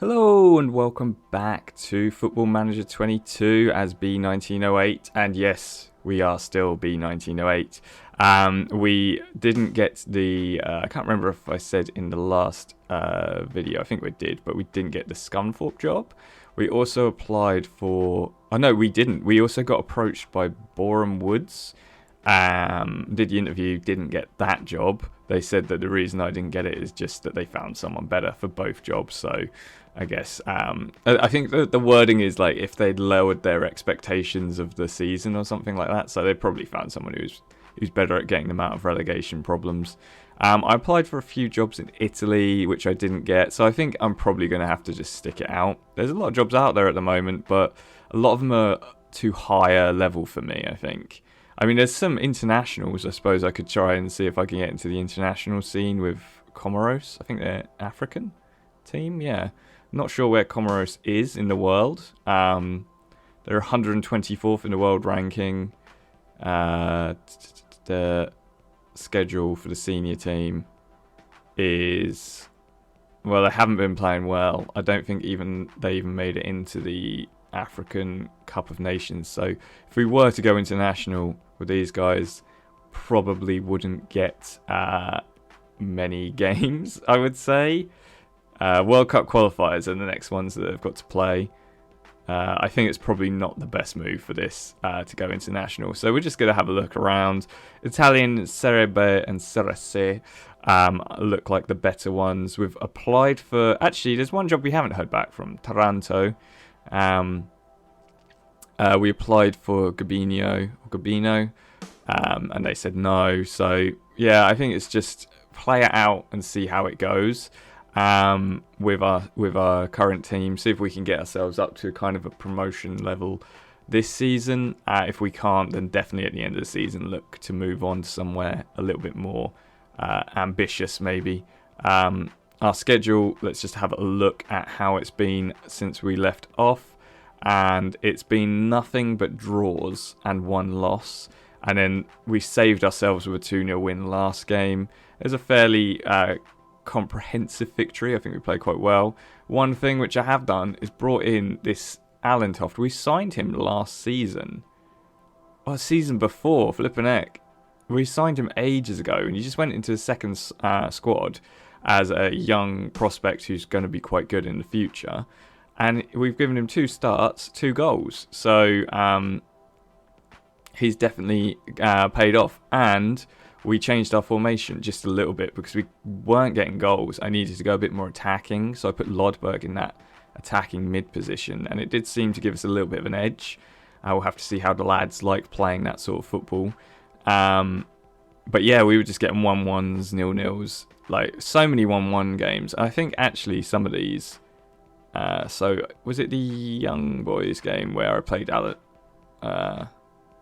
Hello and welcome back to Football Manager 22 as B1908, and yes, we are still B1908. We didn't get the, I can't remember if I said in the last video, I think we did, but we didn't get the Scunthorpe job. We also applied for, oh no, we didn't. We also got approached by Boreham Woods. Did the interview, didn't get that job. They said that the reason I didn't get it is just that they found someone better for both jobs. So I guess I think the wording is like if they'd lowered their expectations of the season or something like that. So they probably found someone who's better at getting them out of relegation problems. I applied for a few jobs in Italy, which I didn't get. So I think I'm probably going to have to just stick it out. There's a lot of jobs out there at the moment, but a lot of them are too higher level for me, I think. I mean, there's some internationals. I suppose I could try and see if I can get into the international scene with Comoros. I think they're African team, yeah. Not sure where Comoros is in the world. They're 124th in the world ranking. The schedule for the senior team is, well, they haven't been playing well. I don't think they even made it into the African Cup of Nations. So if we were to go international with these guys, probably wouldn't get many games, I would say. World Cup qualifiers are the next ones that they've got to play. I think it's probably not the best move for this to go international. So we're just going to have a look around. Italian Serie B and Serie C look like the better ones. We've applied for... Actually, there's one job we haven't heard back from, Taranto. We applied for Gabino, and they said no. So, yeah, I think it's just play it out and see how it goes. With our current team, see if we can get ourselves up to kind of a promotion level this season. If we can't, then definitely at the end of the season look to move on to somewhere a little bit more ambitious maybe. Our schedule, let's just have a look at how it's been since we left off, and it's been nothing but draws and one loss, and then we saved ourselves with a 2-0 win last game. It was a fairly comprehensive victory. I think we played quite well. One thing which I have done is brought in this Allentoft. We signed him last season. Or season before, flipping heck. We signed him ages ago, and he just went into the second squad as a young prospect who's going to be quite good in the future. And we've given him 2 starts, 2 goals. So he's definitely paid off. And we changed our formation just a little bit because we weren't getting goals. I needed to go a bit more attacking, so I put Lodberg in that attacking mid position, and it did seem to give us a little bit of an edge. We'll have to see how the lads like playing that sort of football. But yeah, we were just getting 1-1s, 0-0s, like so many 1-1 games. I think actually some of these, so was it the Young Boys game where I played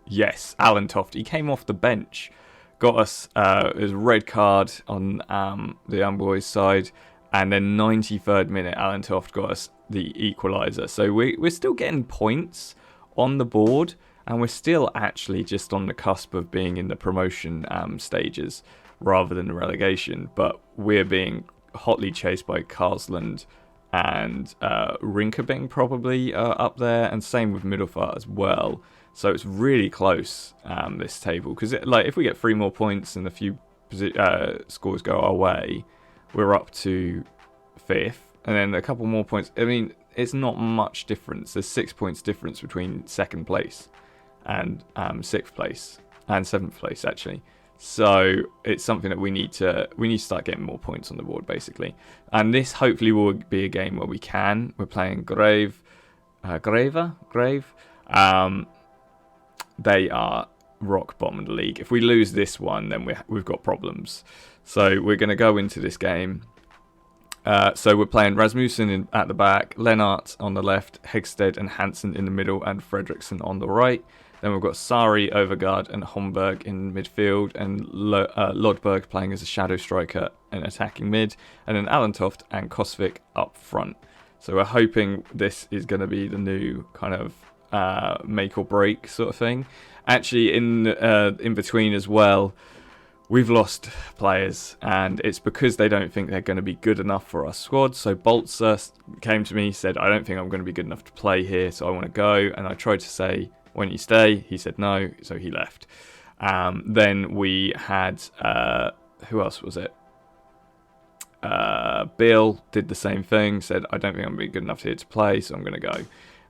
yes, Allentoft. He came off the bench. Got us it was a red card on the Young Boys side, and then 93rd minute Allentoft got us the equaliser. So we're still getting points on the board, and we're still actually just on the cusp of being in the promotion stages rather than the relegation. But we're being hotly chased by Karlsland and Rinkeby probably up there, and same with Middelfart as well. So it's really close, this table, because if we get 3 more points and a few scores go our way, we're up to 5th, and then a couple more points. I mean, it's not much difference. There's 6 points difference between 2nd place and 6th place and 7th place actually. So it's something that we need to start getting more points on the board basically. And this hopefully will be a game where we can. We're playing Grave. They are rock bottom of the league. If we lose this one, then we've got problems. So we're going to go into this game. So we're playing Rasmussen at the back, Lennart on the left, Hegsted and Hansen in the middle, and Fredriksson on the right. Then we've got Sari, Overgaard and Homberg in midfield, and Lodberg playing as a shadow striker and attacking mid, and then Allentoft and Kosvik up front. So we're hoping this is going to be the new kind of make or break sort of thing. Actually, in between as well, we've lost players, and it's because they don't think they're going to be good enough for our squad. So Boltzer came to me, said, I don't think I'm going to be good enough to play here, so I want to go. And I tried to say, why don't you stay? He said no, so he left. Then we had, who else was it? Bill did the same thing, said, I don't think I'm going to be good enough here to play, so I'm going to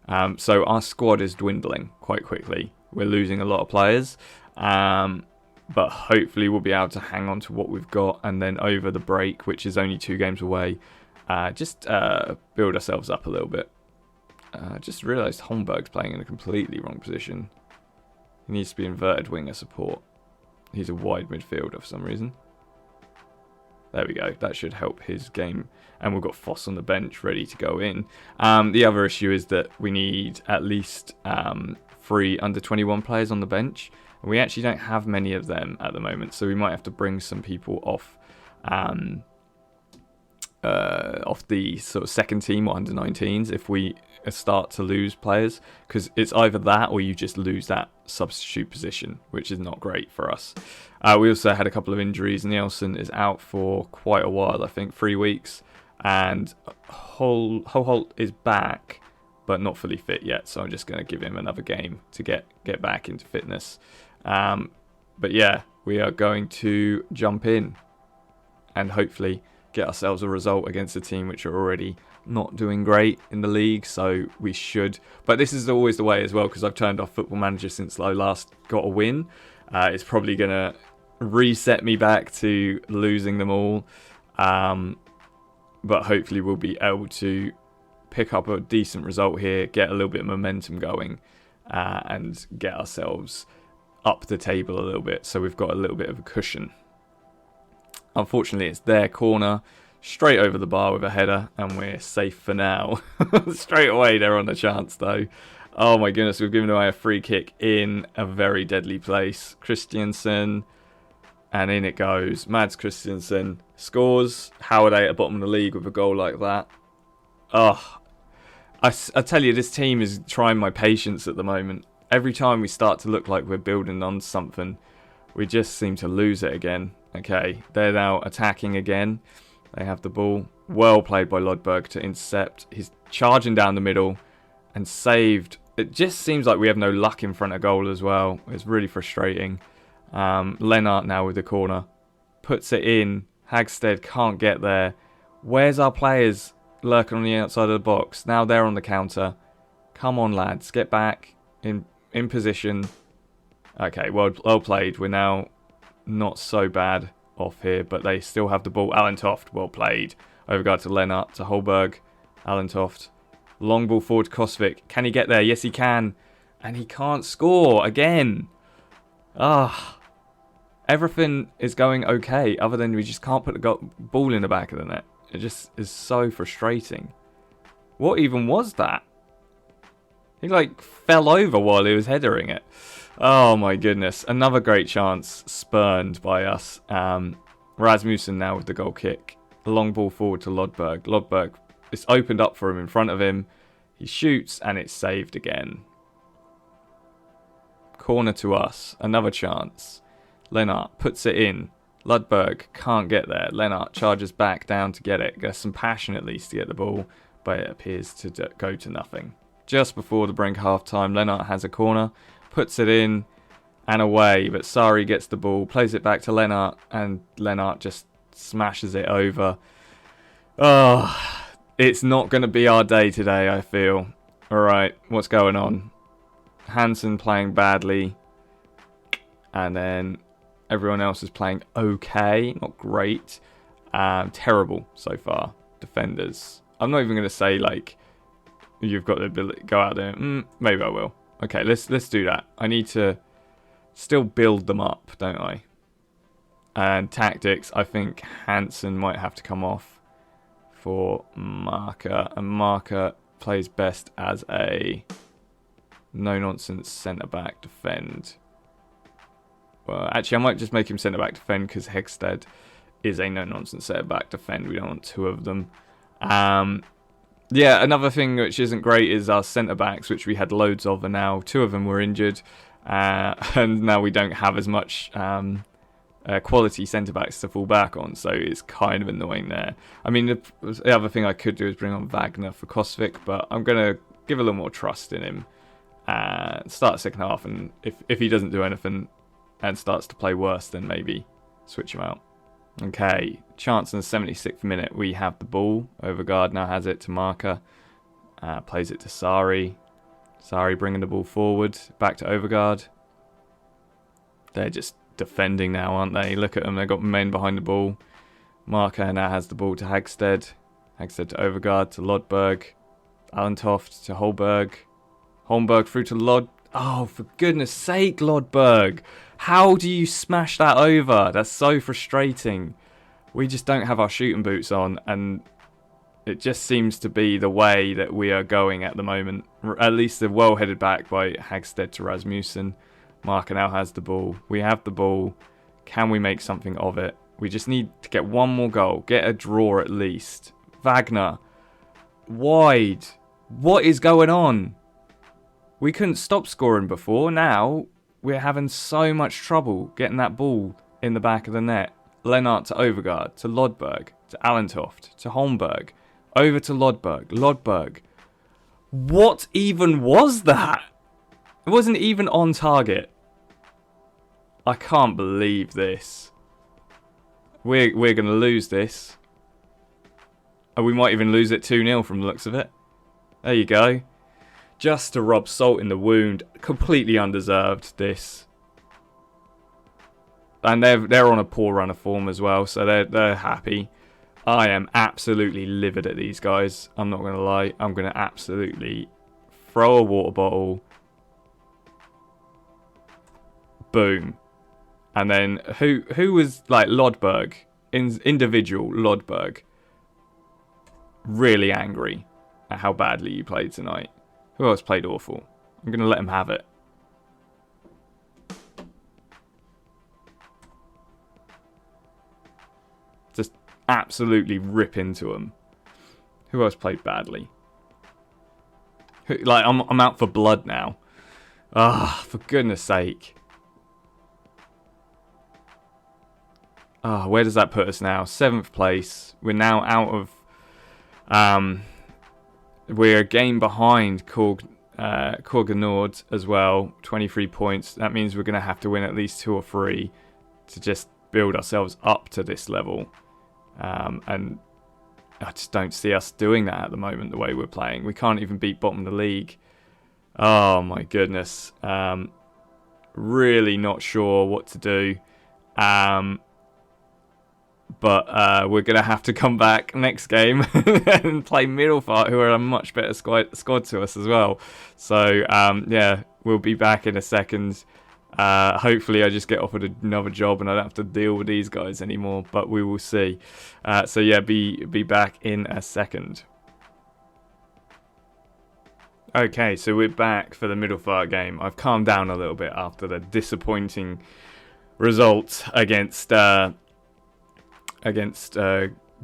go. So our squad is dwindling quite quickly. We're losing a lot of players. But hopefully we'll be able to hang on to what we've got, and then over the break, which is only 2 games away, just build ourselves up a little bit. Just realised Holmberg's playing in a completely wrong position. He needs to be inverted winger support. He's a wide midfielder for some reason. There we go. That should help his game. And we've got Foss on the bench ready to go in. The other issue is that we need at least 3 under-21 players on the bench. We actually don't have many of them at the moment, so we might have to bring some people off the sort of second team or under-19s if we start to lose players, because it's either that or you just lose that substitute position, which is not great for us. We also had a couple of injuries. Nielsen is out for quite a while, I think 3 weeks, and Holt is back, but not fully fit yet, so I'm just going to give him another game to get back into fitness. But yeah, we are going to jump in and hopefully get ourselves a result against a team which are already not doing great in the league, so we should. But this is always the way as well, because I've turned off Football Manager since I last got a win. It's probably going to reset me back to losing them all, but hopefully we'll be able to pick up a decent result here, get a little bit of momentum going, and get ourselves up the table a little bit, so we've got a little bit of a cushion. Unfortunately, it's their corner, straight over the bar with a header, and we're safe for now. Straight away, they're on the chance, though. Oh my goodness, we've given away a free kick in a very deadly place. Christiansen, and in it goes. Mads Christiansen scores. How are they at the bottom of the league with a goal like that? Oh, I tell you, this team is trying my patience at the moment. Every time we start to look like we're building on something, we just seem to lose it again. Okay, they're now attacking again. They have the ball. Well played by Lodberg to intercept. He's charging down the middle and saved. It just seems like we have no luck in front of goal as well. It's really frustrating. Lennart now with the corner. Puts it in. Hagstead can't get there. Where's our players lurking on the outside of the box? Now they're on the counter. Come on, lads. Get back in position. Okay, well played. We're now not so bad off here, but they still have the ball. Alan Toft, well played. Overguard to Lennart, to Holberg. Alan Toft. Long ball forward to Kosvik. Can he get there? Yes, he can. And he can't score again. Everything is going okay, other than we just can't put the ball in the back of the net. It just is so frustrating. What even was that? He fell over while he was headering it. Oh my goodness. Another great chance spurned by us. Rasmussen now with the goal kick. Long ball forward to Lodberg. Lodberg, it's opened up for him in front of him. He shoots and it's saved again. Corner to us. Another chance. Lennart puts it in. Lodberg can't get there. Lennart charges back down to get it. Gets some passion at least to get the ball, but it appears to go to nothing. Just before the brink half time, Lennart has a corner, puts it in and away, but Sari gets the ball, plays it back to Lennart, and Lennart just smashes it over. Oh, it's not going to be our day today, I feel. Alright, what's going on? Hansen playing badly, and then everyone else is playing okay, not great. Terrible so far. Defenders. I'm not even going to say you've got the ability to go out there. Maybe I will. Okay, let's do that. I need to still build them up, don't I? And tactics, I think Hansen might have to come off for Marker. And Marker plays best as a no-nonsense centre-back defend. Well, actually, I might just make him centre-back defend because Hegstead is a no-nonsense centre-back defend. We don't want 2 of them. Yeah, another thing which isn't great is our centre-backs, which we had loads of, and now 2 of them were injured. And now we don't have as much quality centre-backs to fall back on, so it's kind of annoying there. I mean, the other thing I could do is bring on Wagner for Kostic, but I'm going to give a little more trust in him. Start the second half, and if he doesn't do anything and starts to play worse, then maybe switch him out. Okay, chance in the 76th minute. We have the ball. Overgaard now has it to Marker. Plays it to Sari. Sari bringing the ball forward. Back to Overgaard. They're just defending now, aren't they? Look at them. They've got men behind the ball. Marker now has the ball to Hagstead. Hagstead to Overgaard to Lodberg. Allentoft to Holberg. Holmberg through to Lod. Oh, for goodness sake, Lodberg. How do you smash that over? That's so frustrating. We just don't have our shooting boots on, and it just seems to be the way that we are going at the moment. At least they're well headed back by Hagstead to Rasmussen. Marker now has the ball. We have the ball. Can we make something of it? We just need to get one more goal. Get a draw at least. Wagner. Wide. What is going on? We couldn't stop scoring before. Now we're having so much trouble getting that ball in the back of the net. Lennart to Overgaard, to Lodberg, to Allentoft, to Holmberg, over to Lodberg. Lodberg. What even was that? It wasn't even on target. I can't believe this. We're going to lose this. And we might even lose it 2-0 from the looks of it. There you go. Just to rub salt in the wound. Completely undeserved, this. And they're on a poor run of form as well, so they're happy. I am absolutely livid at these guys. I'm not going to lie. I'm going to absolutely throw a water bottle. Boom. And then who was like Lodberg, individual Lodberg, really angry at how badly you played tonight. Who else played awful? I'm going to let him have it. Just absolutely rip into him. Who else played badly? I'm out for blood now. Ah, for goodness sake. Ah, where does that put us now? 7th place. We're now out of... we're a game behind Korga Nord as well. 23 points. That means we're going to have to win at least 2 or 3 to just build ourselves up to this level. And I just don't see us doing that at the moment, the way we're playing. We can't even beat bottom of the league. Oh, my goodness. Really not sure what to do. But we're going to have to come back next game and play Middelfart, who are a much better squad to us as well. So, yeah, we'll be back in a second. Hopefully I just get offered another job and I don't have to deal with these guys anymore, but we will see. So, yeah, be back in a second. Okay, so we're back for the Middelfart game. I've calmed down a little bit after the disappointing result against Greva. I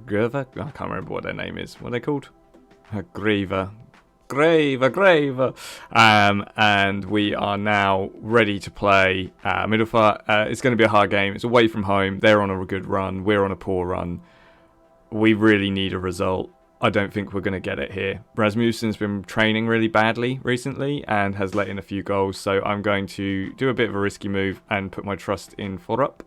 can't remember what their name is. What are they called? Greva. And we are now ready to play Middelfart. It's going to be a hard game. It's away from home. They're on a good run. We're on a poor run. We really need a result. I don't think we're going to get it here. Rasmussen's been training really badly recently and has let in a few goals. So I'm going to do a bit of a risky move and put my trust in Forup.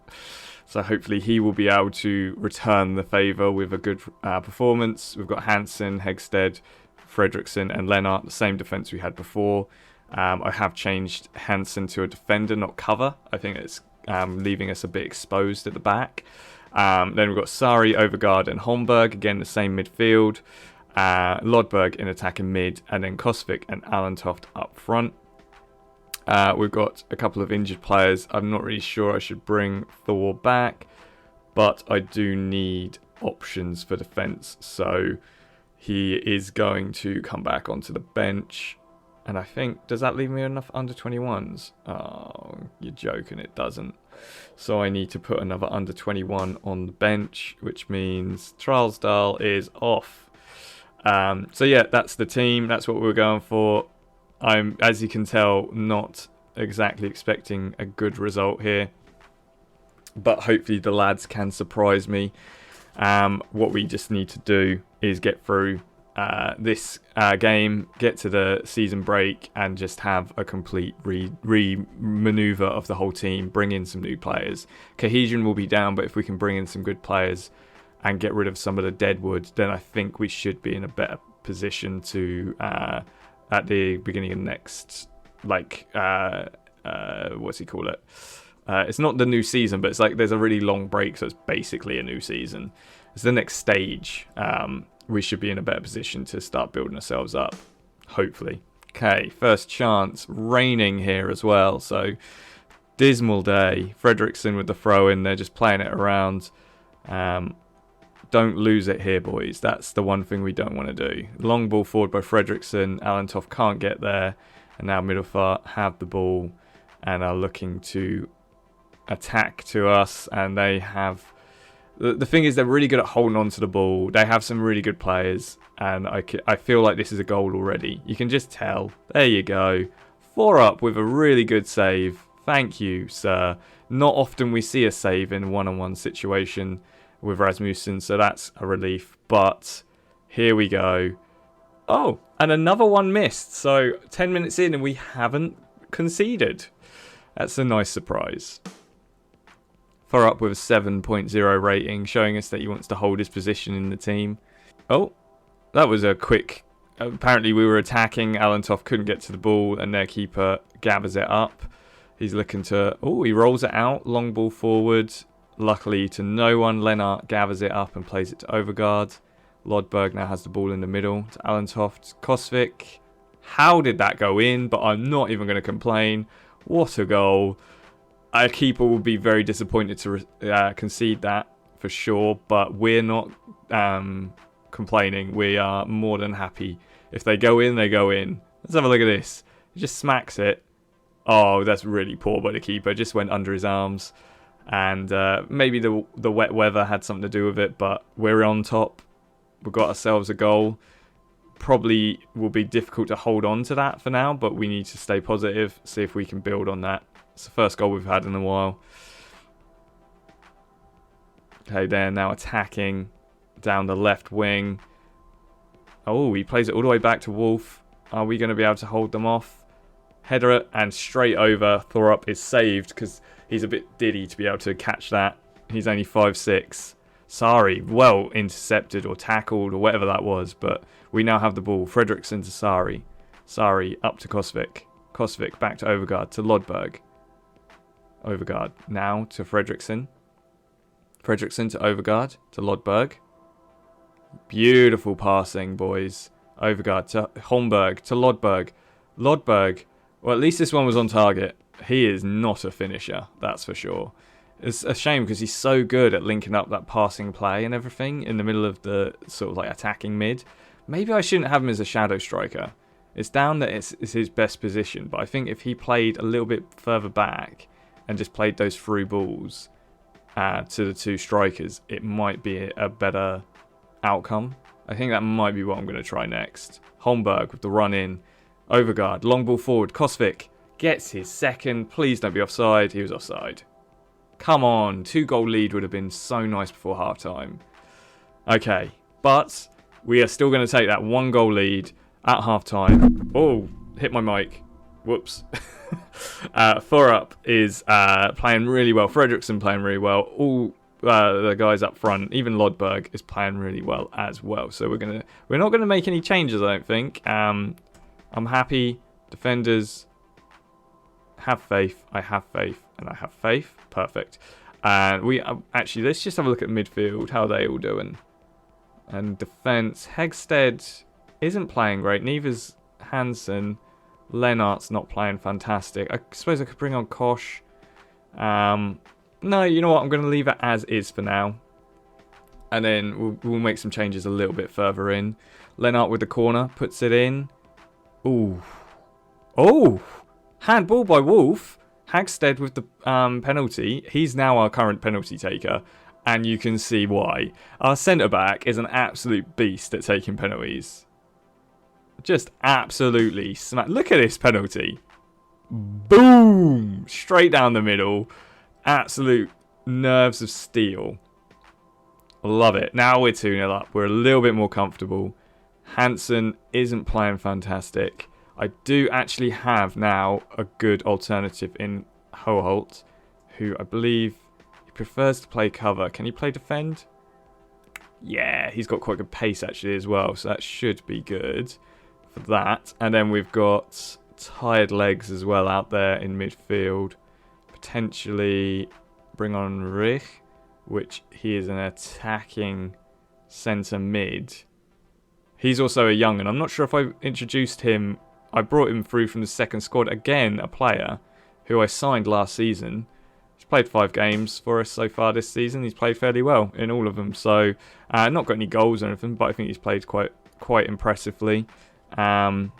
So hopefully he will be able to return the favour with a good performance. We've got Hansen, Hegstead, Fredriksson and Lennart, the same defence we had before. I have changed Hansen to a defender, not cover. I think it's leaving us a bit exposed at the back. Then we've got Sari, Overgaard and Holmberg, again the same midfield. Lodberg in attacking mid, and then Kostic and Allentoft up front. We've got a couple of injured players. I'm not really sure I should bring Thor back, but I do need options for defence. So he is going to come back onto the bench. And I think, does that leave me enough under 21s? Oh, you're joking, it doesn't. So I need to put another under 21 on the bench, which means Tralsdal is off. So yeah, that's the team. That's what we're going for. I'm, as you can tell, not exactly expecting a good result here. but hopefully the lads can surprise me. What we just need to do is get through this game, get to the season break, and just have a complete re-maneuver of the whole team, bring in some new players. Cohesion will be down, but if we can bring in some good players and get rid of some of the deadwood, then I think we should be in a better position to, at the beginning of next, what's he call it? It's not the new season, but it's like there's a really long break, so it's basically a new season. It's the next stage. We should be in a better position to start building ourselves up, hopefully. Okay, first chance. Raining here as well, so dismal day. Fredrickson with the throw in, they're just playing it around. Don't lose it here, boys. That's the one thing we don't want to do. Long ball forward by Fredrickson. Alantoff can't get there, and now Middelfart have the ball and are looking to attack to us, and they have... The thing is, they're really good at holding on to the ball. They have some really good players, and I feel like this is a goal already. You can just tell. There you go. 4 up with a really good save. Thank you, sir. Not often we see a save in a one-on-one situation with Rasmussen, so that's a relief. But here we go. Oh, and another one missed. So 10 minutes in and we haven't conceded. That's a nice surprise. 4 up with a 7.0 rating, showing us that he wants to hold his position in the team. Oh, that was a quick... Apparently we were attacking. Alantoff couldn't get to the ball, and their keeper gathers it up. He's looking to... Oh, he rolls it out. Long ball forward. Luckily to no one. Lennart gathers it up and plays it to Overgaard. Lodberg now has the ball in the middle to Alantoff. To Kosvik. How did that go in? But I'm not even going to complain. What a goal. Our keeper will be very disappointed to concede that for sure, but we're not complaining. We are more than happy. If they go in, they go in. Let's have a look at this. He just smacks it. Oh, that's really poor by the keeper. Just went under his arms, and maybe the wet weather had something to do with it, but we're on top. We've got ourselves a goal. Probably will be difficult to hold on to that for now, but we need to stay positive, see if we can build on that. It's the first goal we've had in a while. Okay, they're now attacking down the left wing. Oh, he plays it all the way back to Wolf. Are we going to be able to hold them off? Header and straight over. Thorup is saved because he's a bit diddy to be able to catch that. He's only 5'6". Sari, well intercepted or tackled or whatever that was, but we now have the ball. Fredrickson to Sari. Sari up to Kosvik. Kosvik back to Overgaard to Lodberg. Overgaard now to Fredrickson. Fredrickson to Overgaard to Lodberg. Beautiful passing, boys. Overgaard to Holmberg to Lodberg. Lodberg, well, at least this one was on target. He is not a finisher, that's for sure. It's a shame because he's so good at linking up that passing play and everything in the middle of the sort of like attacking mid. Maybe I shouldn't have him as a shadow striker. It's down that it's his best position, but I think if he played a little bit further back and just played those through balls to the two strikers, it might be a better outcome. I think that might be what I'm going to try next. Holmberg with the run in. Overgaard, long ball forward. Kosvik gets his second. Please don't be offside. He was offside. Come on. 2-goal lead would have been so nice before half-time. Okay, but we are still going to take that 1-goal lead at half-time. Oh, hit my mic. Whoops. Thorup is playing really well. Fredrickson playing really well. All the guys up front, even Lodberg, is playing really well as well. So we're not gonna make any changes, I don't think. I'm happy. Defenders, have faith. I have faith, and I have faith. Perfect. And we actually, let's just have a look at midfield. How are they all doing? And defense, Hegstead isn't playing great. Neither's Hansen. Lennart's not playing fantastic. I suppose I could bring on Kosh. No, you know what? I'm going to leave it as is for now. And then we'll make some changes a little bit further in. Lennart with the corner. Puts it in. Ooh. Oh! Handball by Wolf. Hagstead with the penalty. He's now our current penalty taker. And you can see why. Our centre-back is an absolute beast at taking penalties. Just absolutely smack. Look at this penalty. Boom! Straight down the middle. Absolute nerves of steel. I love it. Now we're 2-0 up. We're a little bit more comfortable. Hansen isn't playing fantastic. I do actually have now a good alternative in Hoholt, who I believe he prefers to play cover. Can he play defend? Yeah, he's got quite good pace actually as well, so that should be good for that. And then we've got tired legs as well out there in midfield. Potentially bring on Rich, which he is an attacking centre mid. He's also a young, and I'm not sure if I introduced him. I brought him through from the second squad. Again, a player who I signed last season. He's played 5 games for us so far this season. He's played fairly well in all of them. So, not got any goals or anything, but I think he's played quite impressively. So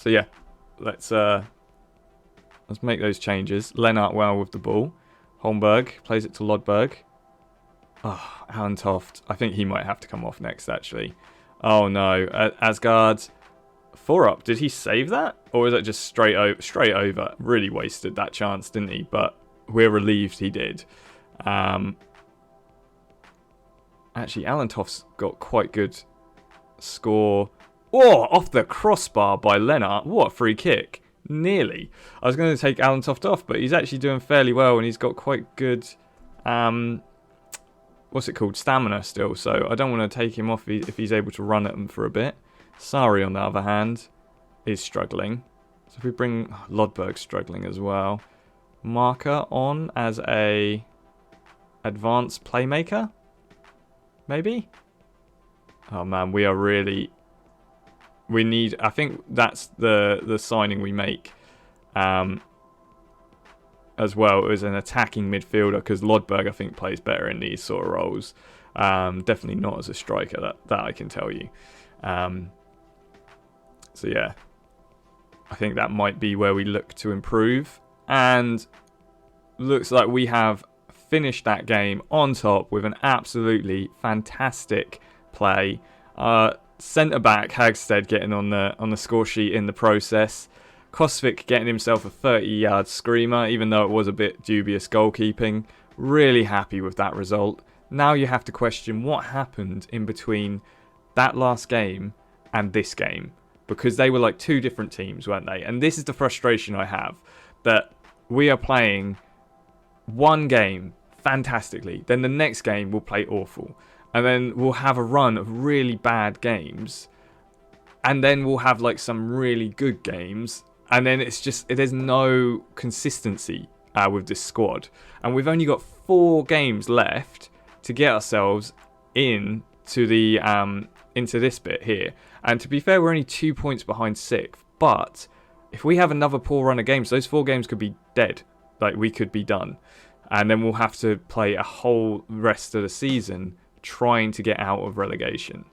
yeah, let's make those changes. Lennart well with the ball. Holmberg plays it to Lodberg. Oh, Alan Toft. I think he might have to come off next, actually. Oh no, Asgard. 4 up. Did he save that? Or was that just straight over? Really wasted that chance, didn't he? But we're relieved he did. Actually, Alan Toft's got quite good score. Oh, off the crossbar by Lennart. What a free kick. Nearly. I was going to take Alan Toft off, but he's actually doing fairly well, and he's got quite good, what's it called? Stamina still. So I don't want to take him off if he's able to run at them for a bit. Sari, on the other hand, is struggling. So if we bring Lodberg struggling as well. Marker on as a advanced playmaker? Maybe? Oh man, we are really... We need... I think that's the signing we make as well as an attacking midfielder, because Lodberg, I think, plays better in these sort of roles. Definitely not as a striker, that I can tell you. So yeah, I think that might be where we look to improve. And looks like we have finished that game on top with an absolutely fantastic play. Centre-back Hagstead getting on the score sheet in the process. Kosvik getting himself a 30-yard screamer, even though it was a bit dubious goalkeeping. Really happy with that result. Now you have to question what happened in between that last game and this game, because they were like 2 different teams, weren't they? And this is the frustration I have, that we are playing one game fantastically, then the next game we'll play awful, and then we'll have a run of really bad games, and then we'll have like some really good games, and then it's just, there's no consistency with this squad. And we've only got 4 games left to get ourselves into the into this bit here. And to be fair, we're only 2 points behind 6th. But if we have another poor run of games, those 4 games could be dead. Like, we could be done. And then we'll have to play a whole rest of the season trying to get out of relegation.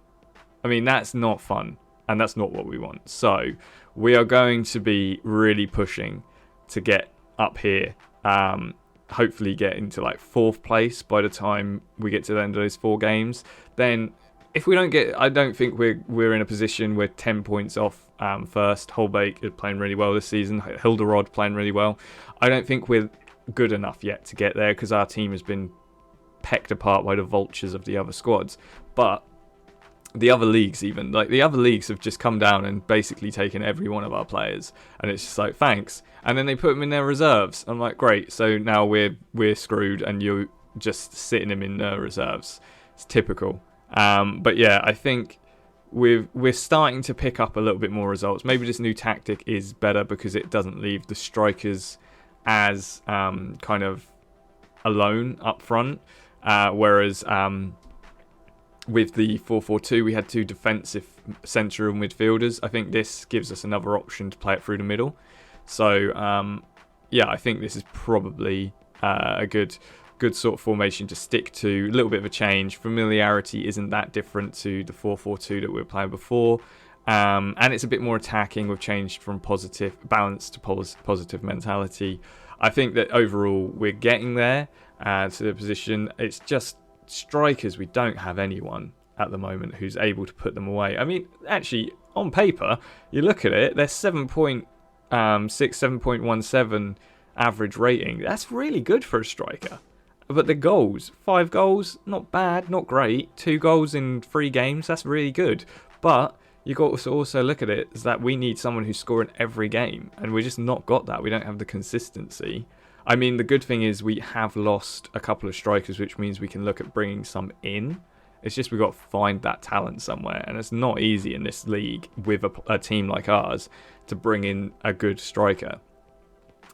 I mean, that's not fun. And that's not what we want. So we are going to be really pushing to get up here. Hopefully get into like 4th place by the time we get to the end of those 4 games. Then if we don't get, I don't think we're in a position, we're 10 points off first. Holbeek is playing really well this season. Hilderod playing really well. I don't think we're good enough yet to get there, because our team has been pecked apart by the vultures of the other squads. But the other leagues, even like the other leagues, have just come down and basically taken every one of our players, and it's just like, thanks. And then they put them in their reserves. I'm like, great. So now we're screwed, and you're just sitting them in their reserves. It's typical. But yeah, I think we're starting to pick up a little bit more results. Maybe this new tactic is better because it doesn't leave the strikers as kind of alone up front, whereas with the 4-4-2 we had 2 defensive central midfielders. I think this gives us another option to play it through the middle. So yeah, I think this is probably a good sort of formation to stick to. A little bit of a change. Familiarity isn't that different to the 4-4-2 that we were playing before, and it's a bit more attacking. We've changed from positive balance to positive mentality. I think that overall we're getting there to the position. It's just strikers, we don't have anyone at the moment who's able to put them away. I mean, actually, on paper, you look at it, they're 7.6, 7.17 average rating. That's really good for a striker. But the goals, 5 goals, not bad, not great. 2 goals in 3 games, that's really good. But you got to also look at it as that we need someone who's scoring every game, and we're just not got that. We don't have the consistency. I mean, the good thing is we have lost a couple of strikers, which means we can look at bringing some in. It's just we've got to find that talent somewhere, and it's not easy in this league with a team like ours to bring in a good striker.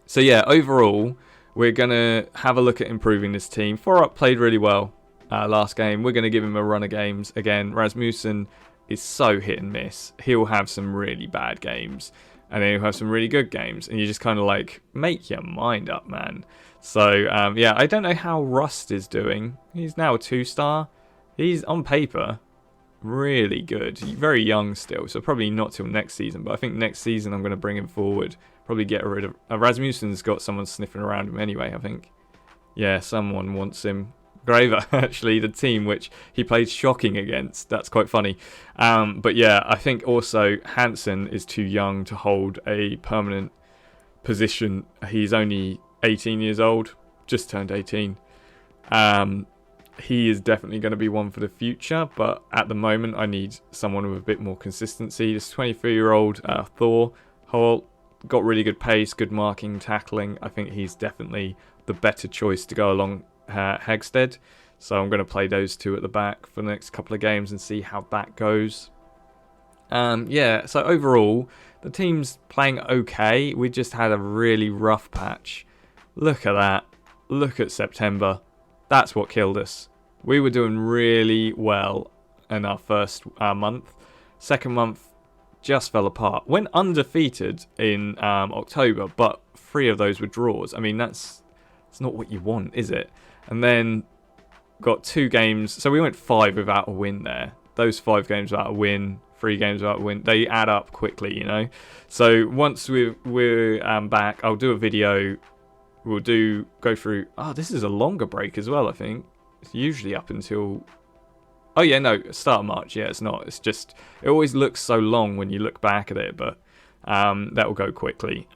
So yeah, overall, we're going to have a look at improving this team. Forup played really well last game. We're going to give him a run of games. Again, Rasmussen is so hit and miss. He'll have some really bad games, and then he'll have some really good games. And you just kind of like, make your mind up, man. So, yeah, I don't know how Rust is doing. He's now a 2-star. He's, on paper, really good. He's very young still, so probably not till next season. But I think next season I'm going to bring him forward. Probably get rid of... Rasmussen's got someone sniffing around him anyway, I think. Yeah, someone wants him. Graver, actually, the team which he played shocking against. That's quite funny. But yeah, I think also Hansen is too young to hold a permanent position. He's only 18 years old. Just turned 18. He is definitely going to be one for the future, but at the moment I need someone with a bit more consistency. This 23-year-old Thor Holt got really good pace, good marking, tackling. I think he's definitely the better choice to go along Hegstead. So I'm going to play those two at the back for the next couple of games and see how that goes. Yeah, so overall, the team's playing okay. We just had a really rough patch. Look at that. Look at September. That's what killed us. We were doing really well in our first month. Second month just fell apart. Went undefeated in October, but 3 of those were draws. I mean, it's not what you want, is it? And then got 2 games. So we went 5 without a win there. Those 5 games without a win, 3 games without a win, they add up quickly, you know. So once we're back, I'll do a video. We'll go through... Oh, this is a longer break as well, I think. It's usually up until... Oh, yeah, no, start of March. Yeah, it's not. It's just... It always looks so long when you look back at it, but that will go quickly.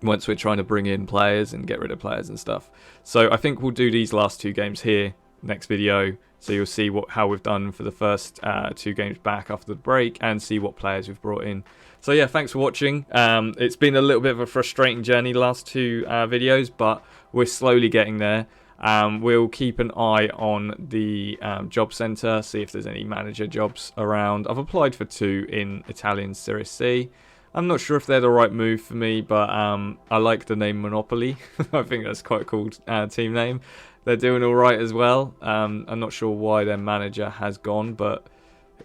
Once we're trying to bring in players and get rid of players and stuff. So I think we'll do these last 2 games here, next video. So you'll see how we've done for the first 2 games back after the break and see what players we've brought in. So yeah, thanks for watching. It's been a little bit of a frustrating journey the last 2 videos, but we're slowly getting there. We'll keep an eye on the job centre, see if there's any manager jobs around. I've applied for 2 in Italian Serie C. I'm not sure if they're the right move for me, but I like the name Monopoly. I think that's quite a cool team name. They're doing all right as well. I'm not sure why their manager has gone, but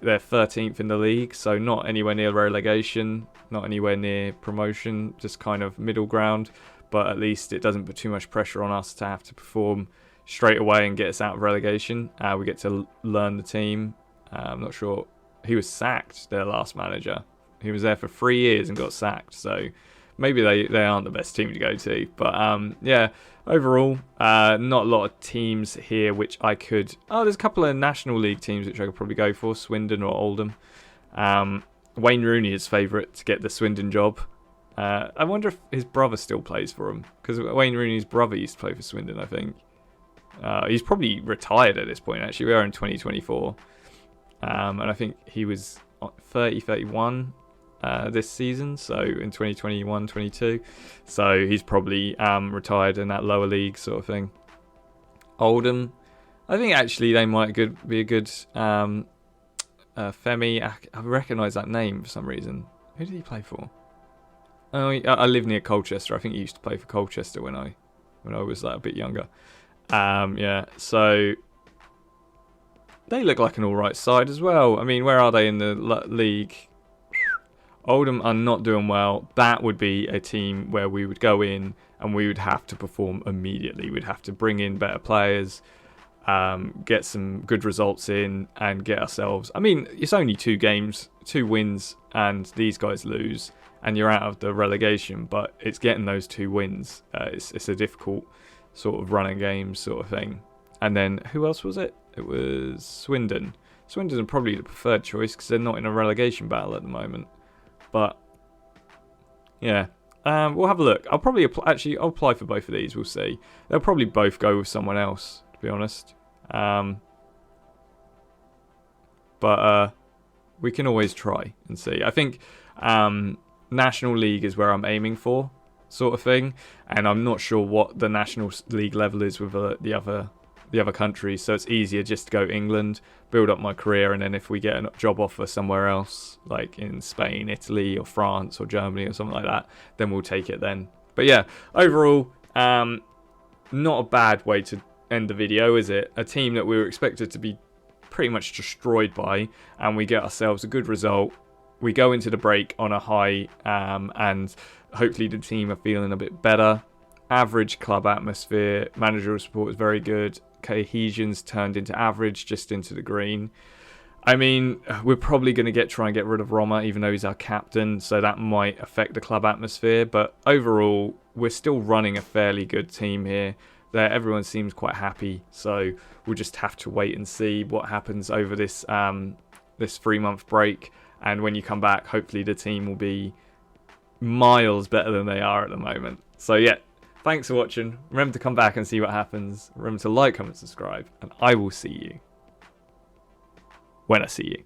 they're 13th in the league, so not anywhere near relegation, not anywhere near promotion, just kind of middle ground. But at least it doesn't put too much pressure on us to have to perform straight away and get us out of relegation. We get to learn the team. I'm not sure. He was sacked, their last manager. He was there for 3 years and got sacked, so maybe they aren't the best team to go to. But yeah, overall, not a lot of teams here which I could... Oh, there's a couple of National League teams which I could probably go for, Swindon or Oldham. Wayne Rooney is favourite to get the Swindon job. I wonder if his brother still plays for him, because Wayne Rooney's brother used to play for Swindon, I think. He's probably retired at this point, actually. We are in 2024. And I think he was 31 this season, so in 2021-22. So he's probably retired in that lower league sort of thing. Oldham, I think actually they might be a good Femi. I recognise that name for some reason. Who did he play for? Oh, I live near Colchester. I think he used to play for Colchester when I was like a bit younger. Yeah, so they look like an alright side as well. I mean, where are they in the league? Oldham are not doing well. That would be a team where we would go in and we would have to perform immediately. We'd have to bring in better players, get some good results in, and get ourselves... I mean, it's only 2 games, 2 wins, and these guys lose, and you're out of the relegation, but it's getting those 2 wins. It's a difficult sort of running games sort of thing. And then, who else was it? It was Swindon. Swindon are probably the preferred choice because they're not in a relegation battle at the moment. But, yeah, We'll have a look. I'll probably I'll apply for both of these. We'll see. They'll probably both go with someone else, to be honest. But we can always try and see. I think National League is where I'm aiming for, sort of thing. And I'm not sure what the National League level is with the other countries. So it's easier just to go England, build up my career, and then if we get a job offer somewhere else, like in Spain, Italy, or France, or Germany, or something like that, then we'll take it then. But yeah, overall, not a bad way to end the video, is it? A team that we were expected to be pretty much destroyed by, and we get ourselves a good result. We go into the break on a high, and hopefully the team are feeling a bit better. Average club atmosphere, managerial support was very good. Cohesion's turned into average, just into the green. I mean, we're probably going to try and get rid of Roma, even though he's our captain, so that might affect the club atmosphere. But overall, we're still running a fairly good team here. Everyone seems quite happy, so we'll just have to wait and see what happens over this 3-month break. And when you come back, hopefully the team will be miles better than they are at the moment. So yeah, thanks for watching. Remember to come back and see what happens. Remember to like, comment, subscribe, and I will see you when I see you.